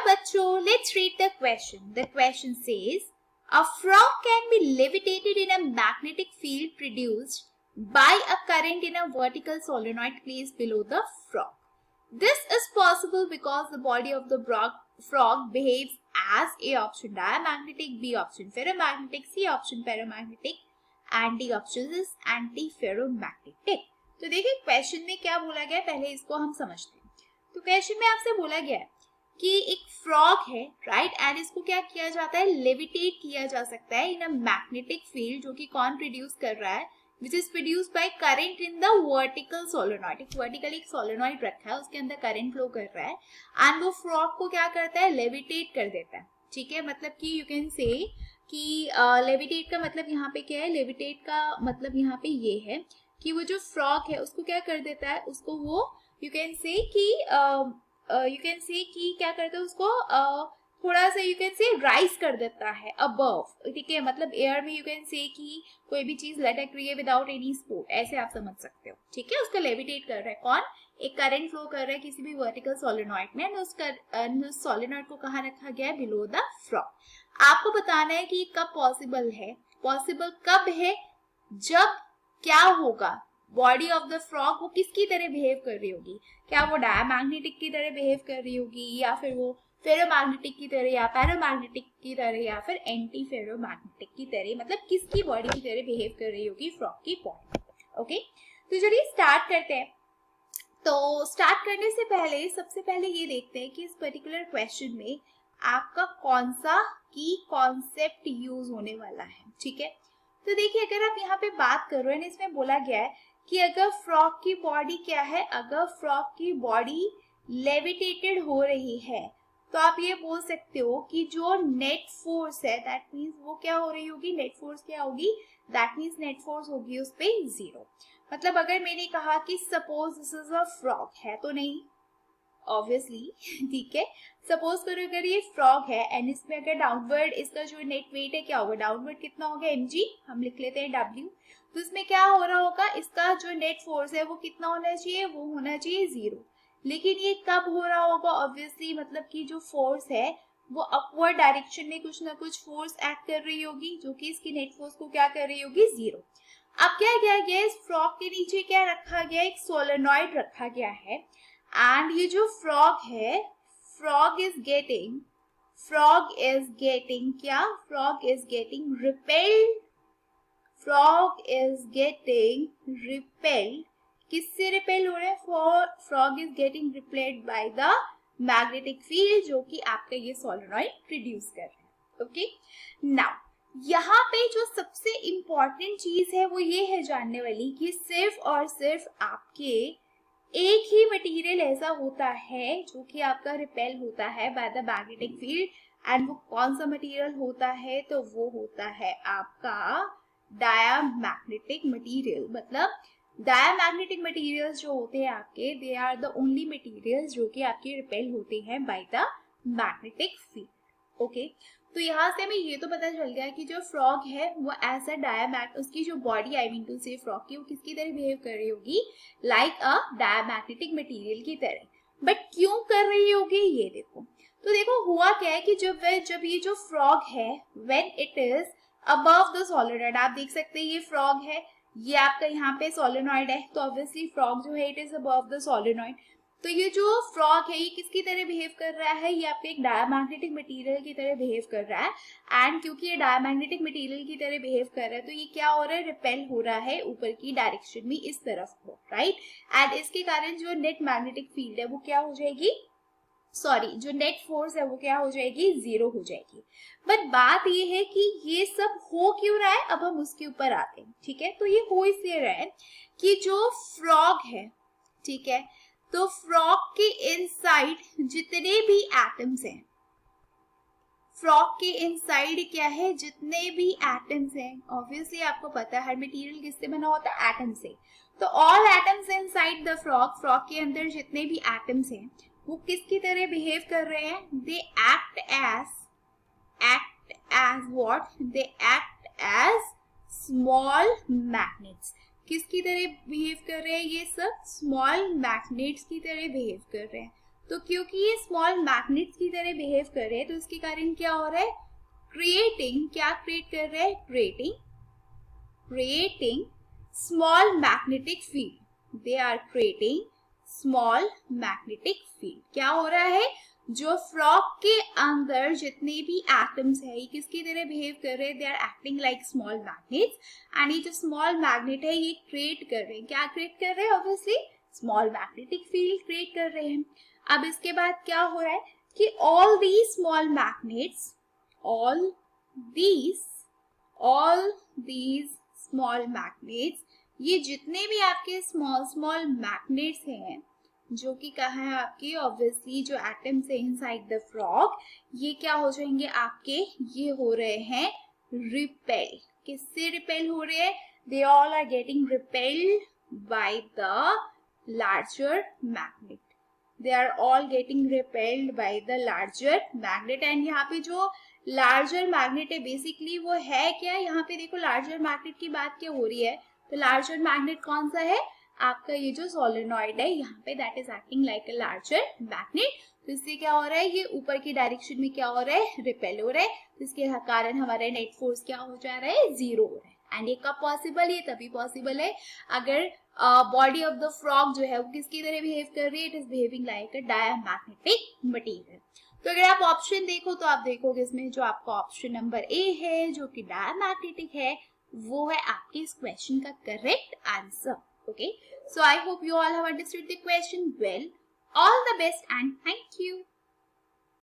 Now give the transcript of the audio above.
बच्चों, let's read the question. The question says, a frog can be levitated in a magnetic field produced by a current in a vertical solenoid placed below the frog. This is possible because the body of the frog behaves as A option diamagnetic, B option ferromagnetic, C option paramagnetic and D option is antiferromagnetic. तो देखिए question में क्या बोला गया है, पहले इसको हम समझते हैं. तो क्वेश्चन में आपसे बोला गया है कि एक फ्रॉग है, राइट, एंड इसको क्या किया जाता है, लेविटेट किया जा सकता है इन अ मैग्नेटिक फील्ड, जो कि कौन प्रोड्यूस कर रहा है, which is produced by current in the vertical solenoid. एक वर्टिकल एक सोलेनॉइड रखा है, उसके अंदर करंट फ्लो कर रहा है एंड वो फ्रॉग को क्या करता है, लेविटेट कर देता है. ठीक है, मतलब कि यू कैन से कि लेविटेट का मतलब यहाँ पे क्या है, लेविटेट का मतलब यहाँ पे ये है कि वो जो फ्रॉग है उसको क्या कर देता है, उसको वो यू कैन से कि क्या करता है, उसको थोड़ा सा यू कैन से राइज कर देता है अबव. ठीक है, मतलब एयर में यू कैन से कि कोई भी चीज लटक रही है विदाउट एनी सपोर्ट, ऐसे आप समझ सकते हो. ठीक है, उसका लेविटेट कर रहा है कौन, एक करंट फ्लो कर रहा है किसी भी वर्टिकल सोलेनॉइड में, उस सोलेनॉइड को कहाँ रखा गया है, बिलो द फ्रॉग. आपको बताना है कि कब पॉसिबल है, पॉसिबल कब है, जब क्या होगा, बॉडी ऑफ द फ्रॉग वो किसकी तरह बिहेव कर रही होगी, क्या वो डायमैग्नेटिक की तरह बिहेव कर रही होगी, या फिर वो फेरोमैग्नेटिक की तरह, या पैरामैग्नेटिक की तरह, या फिर एंटी फेरोमैग्नेटिक की तरह, मतलब किसकी बॉडी की तरह बिहेव कर रही होगी फ्रॉग की बॉडी. ओके, तो चलिए स्टार्ट करते हैं. तो स्टार्ट करने से पहले सबसे पहले ये देखते हैं कि इस पर्टिकुलर क्वेश्चन में आपका कौन सा की कॉन्सेप्ट यूज होने वाला है. ठीक है, तो देखिए अगर आप यहाँ पे बात कर रहे हैं, इसमें बोला गया है कि अगर फ्रॉग की बॉडी क्या है, अगर फ्रॉग की बॉडी लेविटेटेड हो रही है, तो आप ये बोल सकते हो कि जो नेट फोर्स है, दैट मीन्स वो क्या हो रही होगी, नेट फोर्स क्या होगी, दैट मीन्स नेट फोर्स होगी उस पे 0. मतलब अगर मैंने कहा कि suppose this is a frog है, तो नहीं ऑब्वियसली. ठीक है, सपोज करो अगर ये फ्रॉग है एंड इसमें अगर डाउनवर्ड इसका जो नेट वेट है क्या होगा, डाउनवर्ड कितना होगा, mg, हम लिख लेते हैं w. तो इसमें क्या हो रहा होगा, इसका जो नेट फोर्स है वो कितना होना चाहिए, वो होना चाहिए 0. लेकिन ये कब हो रहा होगा, ऑब्वियसली मतलब कि जो फोर्स है वो अपवर्ड डायरेक्शन में कुछ ना कुछ फोर्स एक्ट कर रही होगी, जो कि इसकी नेट फोर्स को क्या कर रही होगी, 0. अब क्या किया गया, इस फ्रॉग के नीचे क्या रखा गया, एक सोलेनॉइड रखा गया है एंड ये जो फ्रॉग है, फ्रॉग इज गेटिंग क्या, फ्रॉग इज गेटिंग रिपेल्ड. किससे रिपेल हो रहा है, frog is getting repelled by the magnetic field, जो कि आपका ये सोलेनॉइड प्रोड्यूस कर रहा है. ओके, नाउ यहाँ पे जो सबसे इंपॉर्टेंट चीज है वो ये है जानने वाली कि सिर्फ और सिर्फ आपके एक ही मटेरियल ऐसा होता है जो कि आपका रिपेल होता है bye the magnetic field, and वो कौन सा मटेरियल होता है, तो वो होता है आपका डायमैग्नेटिक मटेरियल. मतलब डायमैग्नेटिक मटेरियल्स जो होते हैं आपके, they are the only materials जो कि आपके रिपेल होते हैं by the magnetic field. Okay, तो यहाँ से हमें ये तो पता चल गया कि जो फ्रॉग है वो एज अ उसकी जो बॉडी, आई मीन टू से फ्रॉग की, वो किसकी तरह बिहेव कर रही होगी, लाइक अ डायमैग्नेटिक मटेरियल की तरह. बट क्यों कर रही होगी ये देखो. तो देखो हुआ क्या है कि जब ये जो फ्रॉग है, when it is above the solenoid, आप देख सकते हैं ये फ्रॉग है, ये आपका यहाँ पे सोलेनॉइड है, तो ऑब्वियसली फ्रॉग जो है it is above the solenoid. तो ये जो फ्रॉग है ये किसकी तरह बिहेव कर रहा है, ये आपके एक डायमैग्नेटिक मटेरियल की तरह बिहेव कर रहा है. एंड क्योंकि ये डायमैग्नेटिक मटेरियल की तरह बिहेव कर रहा है, तो ये क्या हो रहा है, रिपेल हो रहा है ऊपर की डायरेक्शन में, इस तरफ को, राइट. एंड इसके कारण जो नेट मैग्नेटिक फील्ड है वो क्या हो जाएगी, जो नेट फोर्स है वो क्या हो जाएगी, 0 हो जाएगी. बट बात ये है कि ये सब हो क्यों रहा है, अब हम उसके ऊपर आते हैं. ठीक है, तो ये हो इसलिए रहा है कि जो फ्रॉग है, ठीक है, तो फ्रॉग के इनसाइड जितने भी एटम्स हैं, फ्रॉग के इनसाइड क्या है, जितने भी एटम्स हैं, ऑब्वियसली आपको पता है हर मटेरियल किससे बना होता है, एटम से. तो all atoms inside the frog के अंदर जितने भी एटम्स हैं वो किसकी तरह बिहेव कर रहे हैं, they act as small magnets. किसकी तरह बिहेव कर रहे हैं, ये सब स्मॉल मैग्नेट्स की तरह बिहेव कर रहे हैं. तो क्योंकि ये स्मॉल मैग्नेट्स की तरह बिहेव कर रहे हैं तो इसके कारण क्या हो रहा है, क्या क्रिएट कर रहे हैं, creating small magnetic field. They are creating small magnetic field. क्या हो रहा है, जो फ्रॉग के अंदर जितने भी एटम्स है ये किसकी तरह बिहेव कर रहे हैं, they are acting like small magnets, and ये जो स्मॉल मैग्नेट है ये क्रिएट कर रहे हैं, क्या क्रिएट कर रहे हैं, obviously small magnetic field create कर रहे हैं। अब इसके बाद क्या हो रहा है कि all these small magnets, all these small magnets, ये जितने भी आपके स्मॉल मैग्नेट्स हैं जो कि कहा है आपके ऑब्वियसली जो एटम्स है इनसाइड द फ्रॉग, ये क्या हो जाएंगे आपके, ये हो रहे हैं रिपेल। किससे रिपेल हो रहे हैं, they all are getting repelled by the larger magnet, they are all getting repelled by the larger magnet. And यहाँ पे जो लार्जर मैग्नेट है बेसिकली वो है क्या, यहाँ पे देखो लार्जर मैग्नेट की बात क्या हो रही है, तो लार्जर मैग्नेट कौन सा है, आपका ये जो सोलेनॉइड है यहाँ पे, that is acting like a larger magnet. तो इससे क्या हो रहा है, ये ऊपर की डायरेक्शन में क्या हो रहा है, रिपेल हो रहा है, तो इसके कारण हमारा नेट फोर्स क्या हो जा रहा है, 0 हो रहा है। एंड ये कब पॉसिबल, ये तभी पॉसिबल है अगर बॉडी ऑफ द फ्रॉग जो है वो किसकी तरह बिहेव कर रही है, it is behaving like a diamagnetic material. तो अगर आप ऑप्शन देखो तो आप देखोगे इसमें जो आपका ऑप्शन नंबर ए है जो कि डायमैग्नेटिक है, वो है आपके इस क्वेश्चन का correct answer. Okay, so I hope you all have understood the question well. All the best and thank you.